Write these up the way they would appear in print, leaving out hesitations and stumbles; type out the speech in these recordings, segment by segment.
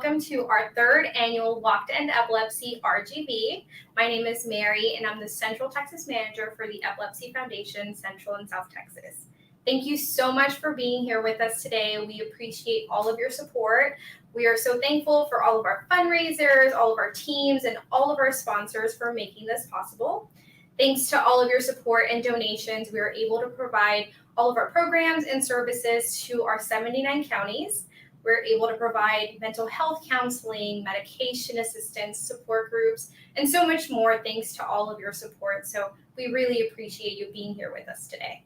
welcome to our third annual Walk to End Epilepsy RGV. My name is Mary, and I'm the Central Texas Manager for the Epilepsy Foundation, Central and South Texas. Thank you so much for being here with us today. We appreciate all of your support. We are so thankful for all of our fundraisers, all of our teams, and all of our sponsors for making this possible. Thanks to all of your support and donations, we are able to provide all of our programs and services to our 79 counties. We're able to provide mental health counseling, medication assistance, support groups, and so much more thanks to all of your support. So we really appreciate you being here with us today.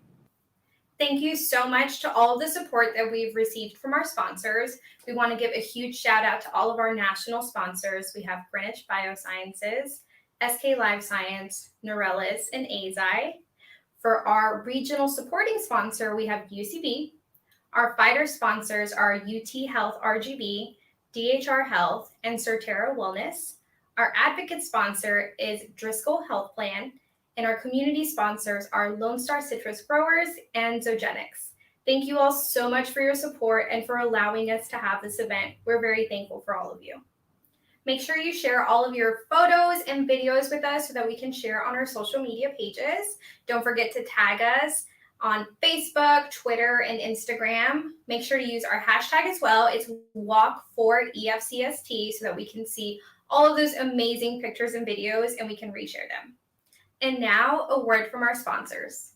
Thank you so much to all of the support that we've received from our sponsors. We want to give a huge shout out to all of our national sponsors. We have Greenwich Biosciences, SK Life Science, Neurologist, and AZI. For our regional supporting sponsor, we have UCB. Our fighter sponsors are UT Health RGV, DHR Health, and Certera Wellness. Our advocate sponsor is Driscoll Health Plan, and our community sponsors are Lone Star Citrus Growers and Zogenix. Thank you all so much for your support and for allowing us to have this event. We're very thankful for all of you. Make sure you share all of your photos and videos with us so that we can share on our social media pages. Don't forget to tag us on Facebook, Twitter, and Instagram. Make sure to use our hashtag as well. It's Walk4EFCST so that we can see all of those amazing pictures and videos and we can reshare them. And now a word from our sponsors.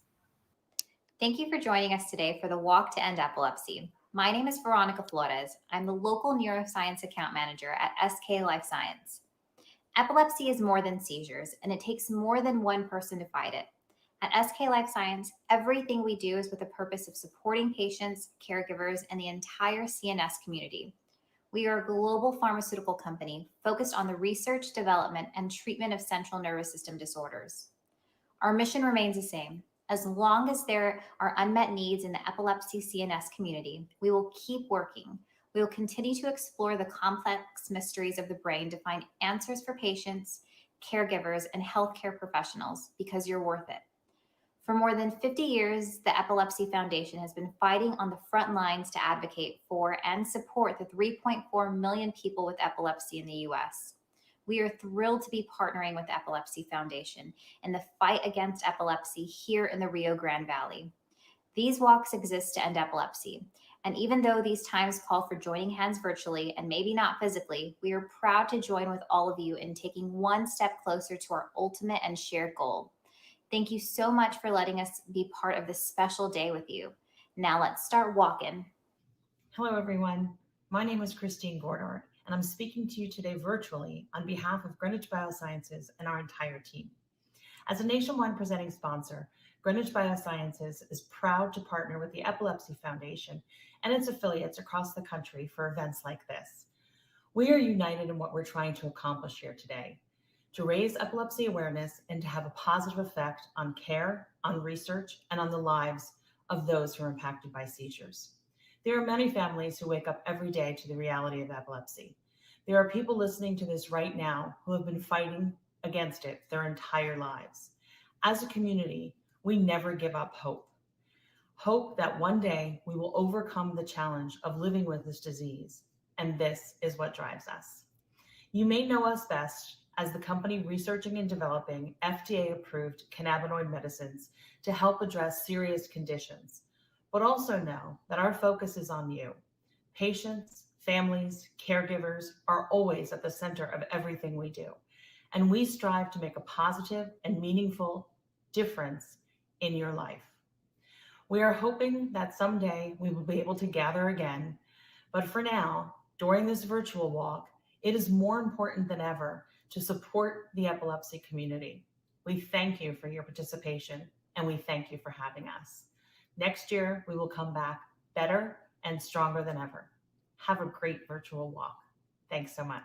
Thank you for joining us today for the Walk to End Epilepsy. My name is Veronica Flores. I'm the local neuroscience account manager at SK Life Science. Epilepsy is more than seizures, and it takes more than one person to fight it. At SK Life Science, everything we do is with the purpose of supporting patients, caregivers, and the entire CNS community. We are a global pharmaceutical company focused on the research, development, and treatment of central nervous system disorders. Our mission remains the same. As long as there are unmet needs in the epilepsy CNS community, we will keep working. We will continue to explore the complex mysteries of the brain to find answers for patients, caregivers, and healthcare professionals because you're worth it. For more than 50 years, the Epilepsy Foundation has been fighting on the front lines to advocate for and support the 3.4 million people with epilepsy in the U.S. We are thrilled to be partnering with the Epilepsy Foundation in the fight against epilepsy here in the Rio Grande Valley. These walks exist to end epilepsy, and even though these times call for joining hands virtually and maybe not physically, we are proud to join with all of you in taking one step closer to our ultimate and shared goal. Thank you so much for letting us be part of this special day with you. Now let's start walking. Hello, everyone. My name is Christine Gordor, and I'm speaking to you today virtually on behalf of Greenwich Biosciences and our entire team. As a nationwide presenting sponsor, Greenwich Biosciences is proud to partner with the Epilepsy Foundation and its affiliates across the country for events like this. We are united in what we're trying to accomplish here today: to raise epilepsy awareness and to have a positive effect on care, on research, and on the lives of those who are impacted by seizures. There are many families who wake up every day to the reality of epilepsy. There are people listening to this right now who have been fighting against it their entire lives. As a community, we never give up hope. Hope that one day we will overcome the challenge of living with this disease, and this is what drives us. You may know us best as the company researching and developing FDA-approved cannabinoid medicines to help address serious conditions, but also know that our focus is on you. Patients, families, caregivers are always at the center of everything we do, and we strive to make a positive and meaningful difference in your life. We are hoping that someday we will be able to gather again, but for now, during this virtual walk, it is more important than ever to support the epilepsy community. We thank you for your participation, and we thank you for having us. Next year, we will come back better and stronger than ever. Have a great virtual walk. Thanks so much.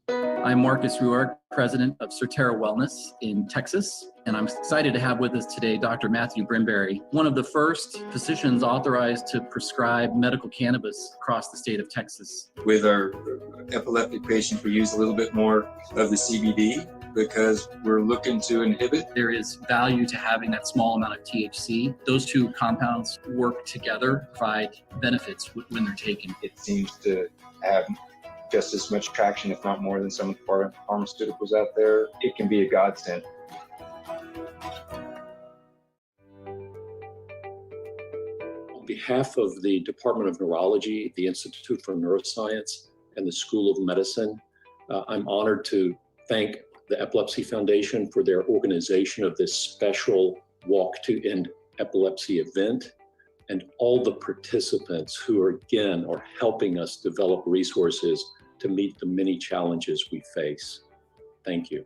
I'm Marcus Ruark, president of Certera Wellness in Texas, and I'm excited to have with us today Dr. Matthew Brimberry, one of the first physicians authorized to prescribe medical cannabis across the state of Texas. With our epileptic patients, we use a little bit more of the CBD because we're looking to inhibit. There is value to having that small amount of THC. Those two compounds work together, provide benefits when they're taken. It seems to have just as much traction, if not more, than some of the pharmaceuticals out there, it can be a godsend. On behalf of the Department of Neurology, the Institute for Neuroscience, and the School of Medicine, I'm honored to thank the Epilepsy Foundation for their organization of this special Walk to End Epilepsy event, and all the participants who are helping us develop resources to meet the many challenges we face. Thank you.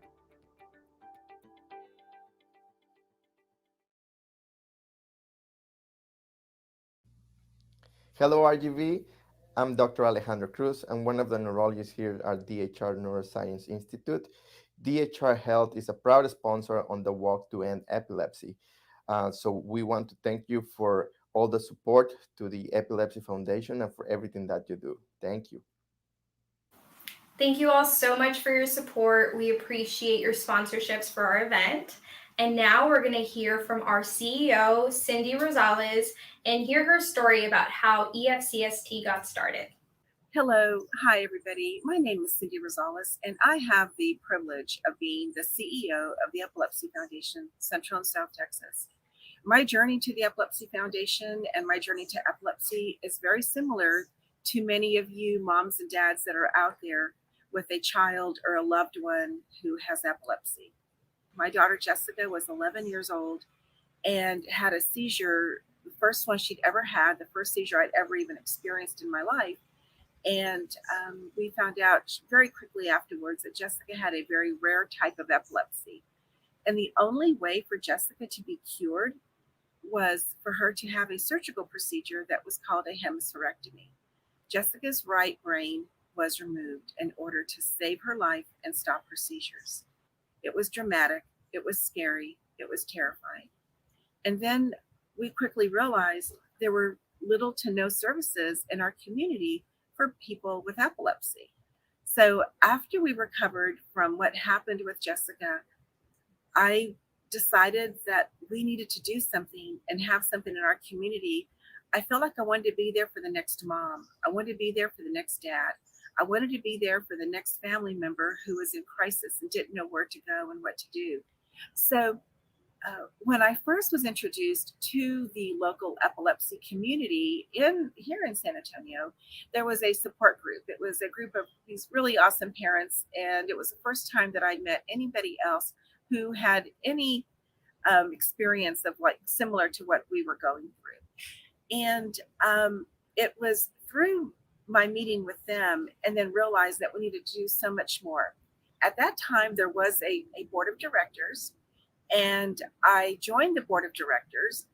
Hello, RGV. I'm Dr. Alejandro Cruz. I'm one of the neurologists here at DHR Neuroscience Institute. DHR Health is a proud sponsor on the Walk to End Epilepsy. So we want to thank you for all the support to the Epilepsy Foundation and for everything that you do. Thank you. Thank you all so much for your support. We appreciate your sponsorships for our event. And now we're going to hear from our CEO, Sindi Rosales, and hear her story about how EFCST got started. Hello. Hi, everybody. My name is Sindi Rosales, and I have the privilege of being the CEO of the Epilepsy Foundation, Central and South Texas. My journey to the Epilepsy Foundation and my journey to epilepsy is very similar to many of you moms and dads that are out there with a child or a loved one who has epilepsy. My daughter Jessica was 11 years old and had a seizure, the first one she'd ever had, the first seizure I'd ever even experienced in my life. And we found out very quickly afterwards that Jessica had a very rare type of epilepsy. And the only way for Jessica to be cured was for her to have a surgical procedure that was called a hemispherectomy. Jessica's right brain was removed in order to save her life and stop her seizures. It was dramatic, it was scary, it was terrifying. And then we quickly realized there were little to no services in our community for people with epilepsy. So after we recovered from what happened with Jessica, I decided that we needed to do something and have something in our community. I felt like I wanted to be there for the next mom. I wanted to be there for the next dad. I wanted to be there for the next family member who was in crisis and didn't know where to go and what to do. So when I first was introduced to the local epilepsy community here in San Antonio, there was a support group. It was a group of these really awesome parents, and it was the first time that I met anybody else who had any experience of like similar to what we were going through. And it was through my meeting with them and then realized that we needed to do so much more. At that time, there was a board of directors, and I joined the board of directors.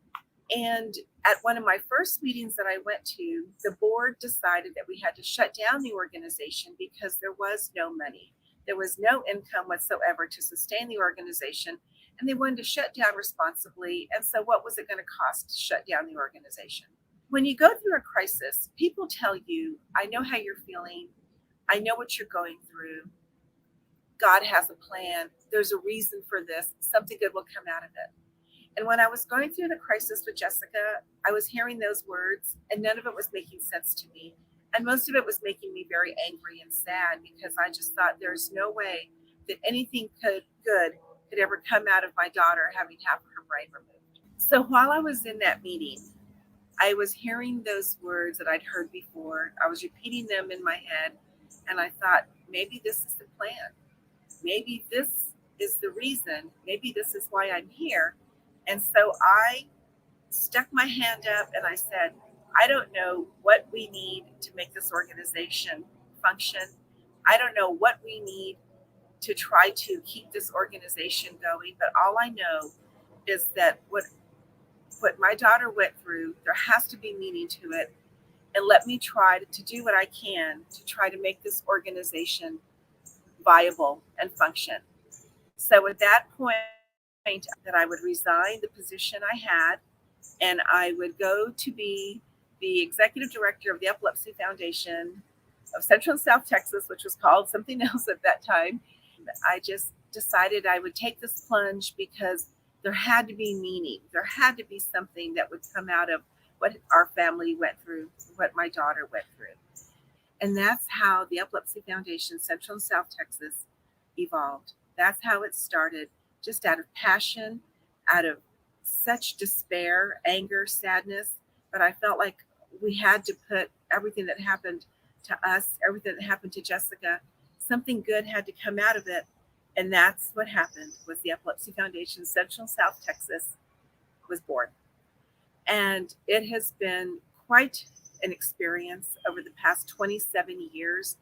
And at one of my first meetings that I went to, the board decided that we had to shut down the organization because there was no money. There was no income whatsoever to sustain the organization, and they wanted to shut down responsibly. And so what was it going to cost to shut down the organization? When you go through a crisis, people tell you, I know how you're feeling. I know what you're going through. God has a plan. There's a reason for this. Something good will come out of it. And when I was going through the crisis with Jessica, I was hearing those words, and none of it was making sense to me. And most of it was making me very angry and sad because I just thought there's no way that anything good could ever come out of my daughter having half of her brain removed. So while I was in that meeting, I was hearing those words that I'd heard before. I was repeating them in my head, and I thought, maybe this is the plan. Maybe this is the reason. Maybe this is why I'm here. And so I stuck my hand up and I said, I don't know what we need to make this organization function. I don't know what we need to try to keep this organization going. But all I know is that what my daughter went through, there has to be meaning to it. And let me try to do what I can to try to make this organization viable and function. So at that point, that I would resign the position I had, and I would go to be the executive director of the Epilepsy Foundation of Central and South Texas, which was called something else at that time. I just decided I would take this plunge because there had to be meaning. There had to be something that would come out of what our family went through, what my daughter went through. And that's how the Epilepsy Foundation Central and South Texas evolved. That's how it started, just out of passion, out of such despair, anger, sadness. But I felt like we had to put everything that happened to us, everything that happened to Jessica, something good had to come out of it. And that's what happened, was the Epilepsy Foundation Central and South Texas was born. And it has been quite an experience over the past 27 years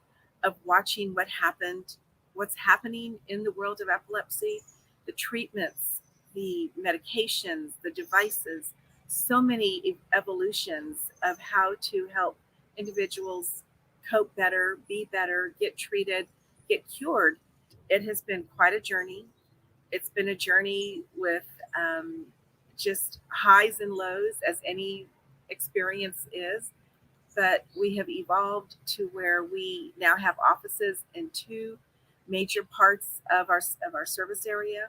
of watching what's happening in the world of epilepsy, the treatments, the medications, the devices, so many evolutions of how to help individuals cope better, be better, get treated, get cured. It has been quite a journey. It's been a journey with just highs and lows, as any experience is. But we have evolved to where we now have offices in 2 major parts of our service area.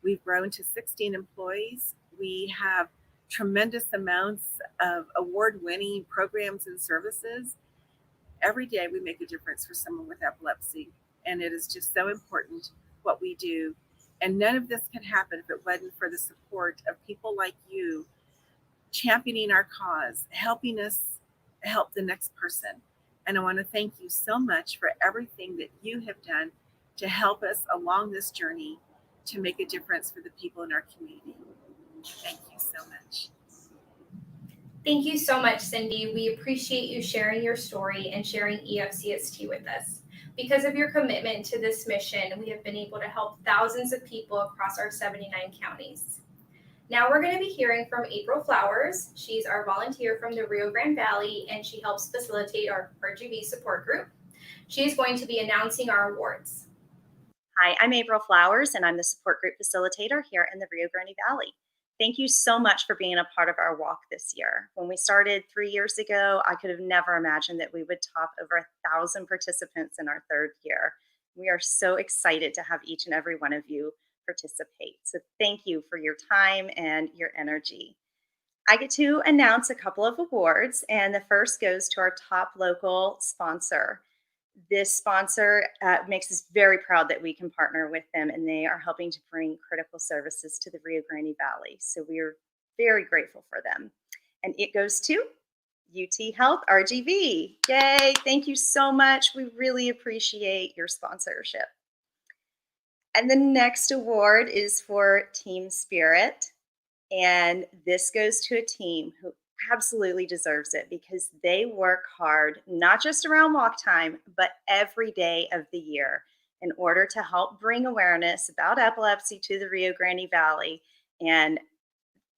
We've grown to 16 employees. We have tremendous amounts of award-winning programs and services. Every day we make a difference for someone with epilepsy, and it is just so important what we do. And none of this could happen if it wasn't for the support of people like you, championing our cause, helping us help the next person. And I want to thank you so much for everything that you have done to help us along this journey to make a difference for the people in our community. Thank you so much. Thank you so much, Sindi. We appreciate you sharing your story and sharing EFCST with us. Because of your commitment to this mission, we have been able to help thousands of people across our 79 counties. Now we're going to be hearing from April Flowers. She's our volunteer from the Rio Grande Valley, and she helps facilitate our RGV support group. She is going to be announcing our awards. Hi, I'm April Flowers, and I'm the support group facilitator here in the Rio Grande Valley. Thank you so much for being a part of our walk this year. When we started 3 years ago, I could have never imagined that we would top over 1,000 participants in our 3rd year. We are so excited to have each and every one of you participate. So thank you for your time and your energy. I get to announce a couple of awards, and the first goes to our top local sponsor. This sponsor makes us very proud that we can partner with them, and they are helping to bring critical services to the Rio Grande Valley. So we are very grateful for them. And it goes to UT Health RGV. Yay, thank you so much. We really appreciate your sponsorship. And the next award is for Team Spirit. And this goes to a team who absolutely deserves it because they work hard, not just around walk time, but every day of the year in order to help bring awareness about epilepsy to the Rio Grande Valley. And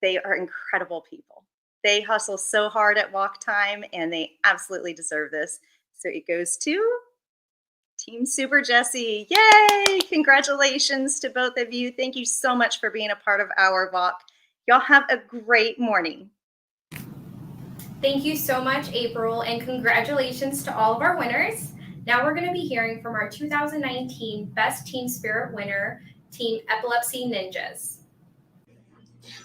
they are incredible people. They hustle so hard at walk time, and they absolutely deserve this. So it goes to Team Super Jessie. Yay! Congratulations to both of you. Thank you so much for being a part of our walk. Y'all have a great morning. Thank you so much, April, and congratulations to all of our winners. Now we're going to be hearing from our 2019 Best Team Spirit winner, Team Epilepsy Ninjas.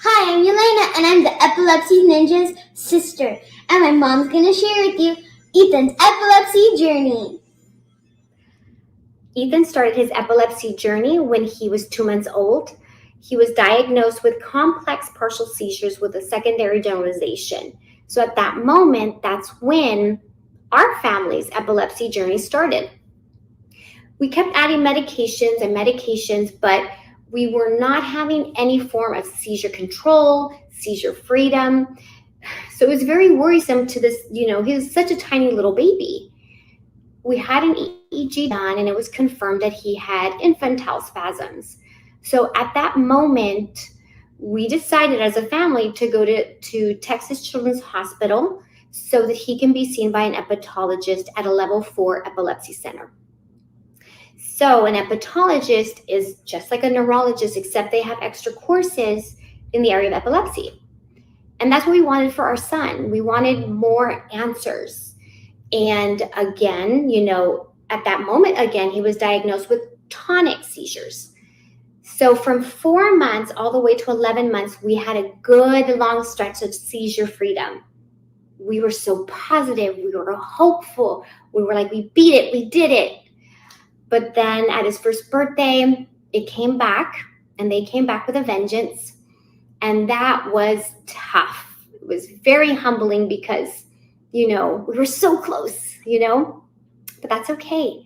Hi, I'm Yelena, and I'm the Epilepsy Ninja's sister, and my mom's going to share with you Ethan's epilepsy journey. Ethan started his epilepsy journey when he was 2 months old. He was diagnosed with complex partial seizures with a secondary generalization. So at that moment, that's when our family's epilepsy journey started. We kept adding medications, but we were not having any form of seizure control, seizure freedom. So it was very worrisome to this, he was such a tiny little baby. We had an EEG done, and it was confirmed that he had infantile spasms. So at that moment, we decided as a family to go to Texas Children's Hospital so that he can be seen by an epileptologist at a level 4 epilepsy center. So an epileptologist is just like a neurologist, except they have extra courses in the area of epilepsy. And that's what we wanted for our son. We wanted more answers. And again, at that moment, he was diagnosed with tonic seizures. So from 4 months all the way to 11 months, we had a good long stretch of seizure freedom. we were so positive. We were hopeful. We were like, we beat it. We did it. But then at his first birthday, it came back, and they came back with a vengeance. And that was tough. It was very humbling because, we were so close, but that's okay.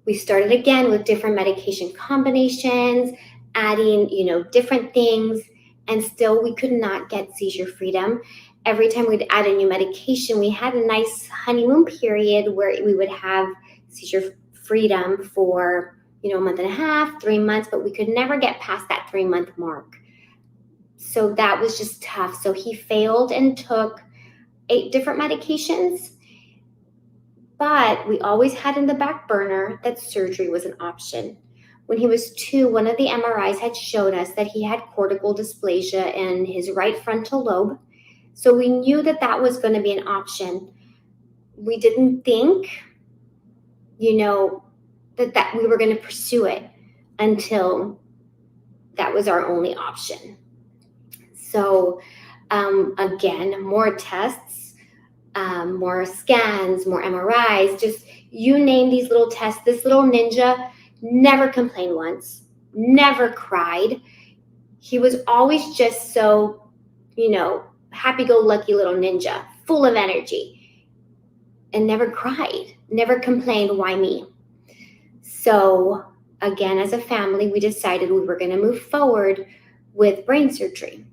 We started again with different medication combinations, adding, different things, and still we could not get seizure freedom. Every time we'd add a new medication, we had a nice honeymoon period where we would have seizure freedom for, a month and a half, 3 months, but we could never get past that 3-month mark. So that was just tough. So he failed and took 8 different medications, but we always had in the back burner that surgery was an option. When he was 2, one of the MRIs had showed us that he had cortical dysplasia in his right frontal lobe. So we knew that that was going to be an option. We didn't think, that we were going to pursue it until that was our only option. So again, more tests, more scans, more MRIs, just you name these little tests. This little ninja never complained once, never cried. He was always just so, happy-go-lucky little ninja, full of energy, and never cried, never complained, why me? So again, as a family, we decided we were going to move forward with brain surgery.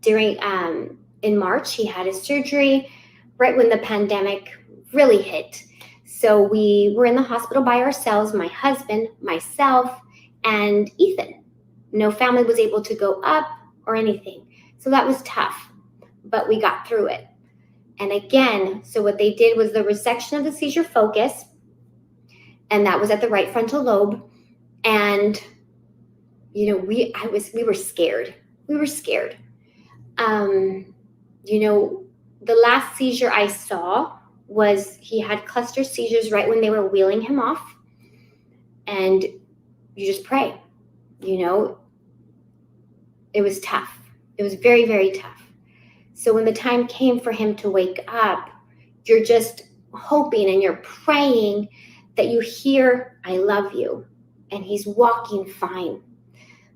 In March, he had his surgery right when the pandemic really hit. So we were in the hospital by ourselves, my husband, myself, and Ethan. No family was able to go up or anything. So that was tough, but we got through it. And again, so what they did was the resection of the seizure focus, and that was at the right frontal lobe. And, we were scared. We were scared. The last seizure I saw was he had cluster seizures right when they were wheeling him off. And you just pray, it was tough. It was very, very tough. So when the time came for him to wake up, you're just hoping and you're praying that you hear, I love you. And he's walking fine.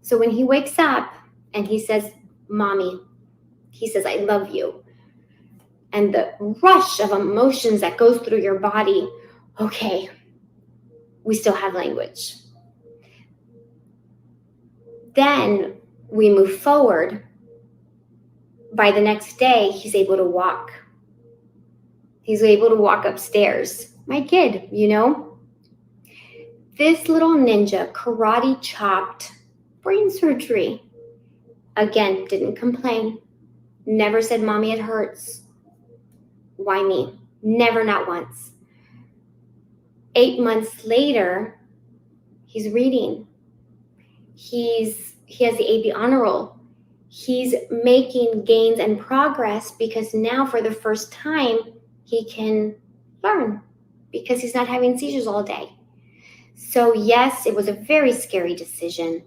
So when he wakes up and he says, Mommy, he says, I love you. And the rush of emotions that goes through your body, okay, we still have language. Then we move forward. By the next day, he's able to walk. He's able to walk upstairs. My kid, This little ninja karate chopped brain surgery. Again, didn't complain. Never said, Mommy, it hurts. Why me? Never, not once. 8 months later, he's reading. He has the AB honor roll. He's making gains and progress because now for the first time, he can learn because he's not having seizures all day. So yes, it was a very scary decision,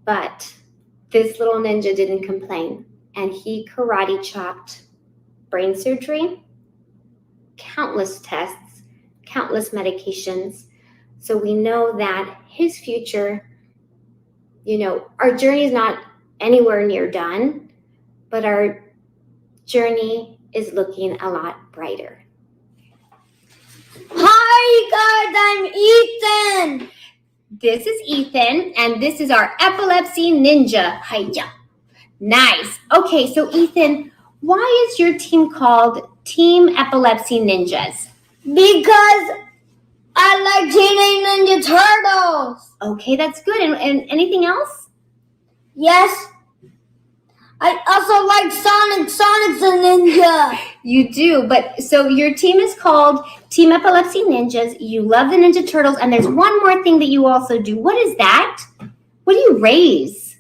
but this little ninja didn't complain, and he karate chopped brain surgery, countless tests, countless medications. So we know that his future, our journey is not anywhere near done, but our journey is looking a lot brighter. Hi guys, I'm Ethan. This is Ethan, and this is our epilepsy ninja. Hiya. Nice. Okay, so Ethan, why is your team called Team Epilepsy Ninjas? Because I like Teenage Ninja Turtles. Okay, that's good. And anything else? Yes. I also like Sonic. Sonic's a ninja. You do, but so your team is called Team Epilepsy Ninjas. You love the Ninja Turtles, and there's one more thing that you also do. What is that? What do you raise?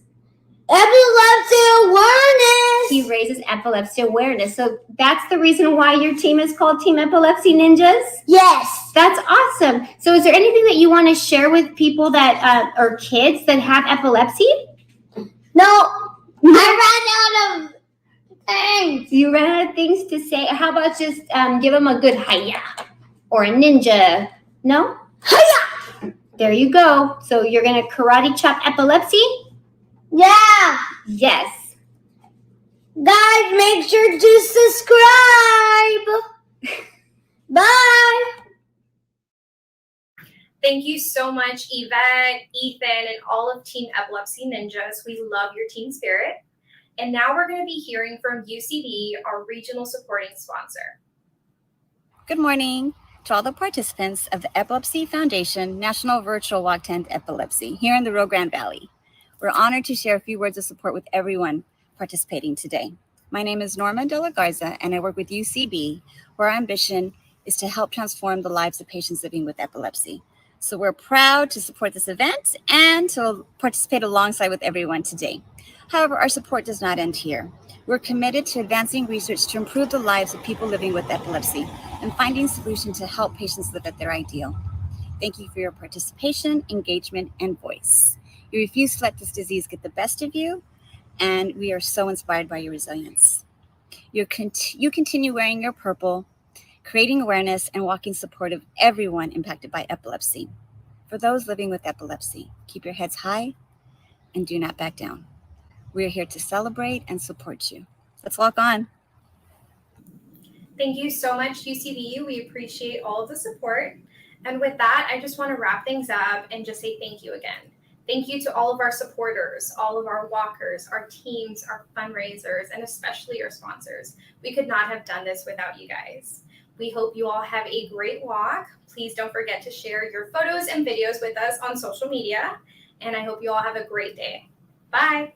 Epilepsy awareness. He raises epilepsy awareness. So that's the reason why your team is called Team Epilepsy Ninjas? Yes. That's awesome. So is there anything that you want to share with people that or kids that have epilepsy? No. I ran out of Thanks. You ran out of things to say. How about just give them a good hiya or a ninja? No? Hiya! There you go. So you're going to karate chop epilepsy? Yeah. Yes. Guys, make sure to subscribe. Bye. Thank you so much, Yvette, Ethan, and all of Team Epilepsy Ninjas. We love your team spirit. And now we're going to be hearing from UCB, our regional supporting sponsor. Good morning to all the participants of the Epilepsy Foundation National Virtual Walk to End Epilepsy here in the Rio Grande Valley. We're honored to share a few words of support with everyone participating today. My name is Norma De La Garza, and I work with UCB, where our ambition is to help transform the lives of patients living with epilepsy. So we're proud to support this event and to participate alongside with everyone today. However, our support does not end here. We're committed to advancing research to improve the lives of people living with epilepsy and finding solutions to help patients live at their ideal. Thank you for your participation, engagement, and voice. You refuse to let this disease get the best of you, and we are so inspired by your resilience. You continue wearing your purple, creating awareness and walking support of everyone impacted by epilepsy. For those living with epilepsy, keep your heads high and do not back down. We are here to celebrate and support you. Let's walk on. Thank you so much, UCB. We appreciate all of the support. And with that, I just want to wrap things up and just say thank you again. Thank you to all of our supporters, all of our walkers, our teams, our fundraisers, and especially our sponsors. We could not have done this without you guys. We hope you all have a great walk. Please don't forget to share your photos and videos with us on social media. And I hope you all have a great day. Bye.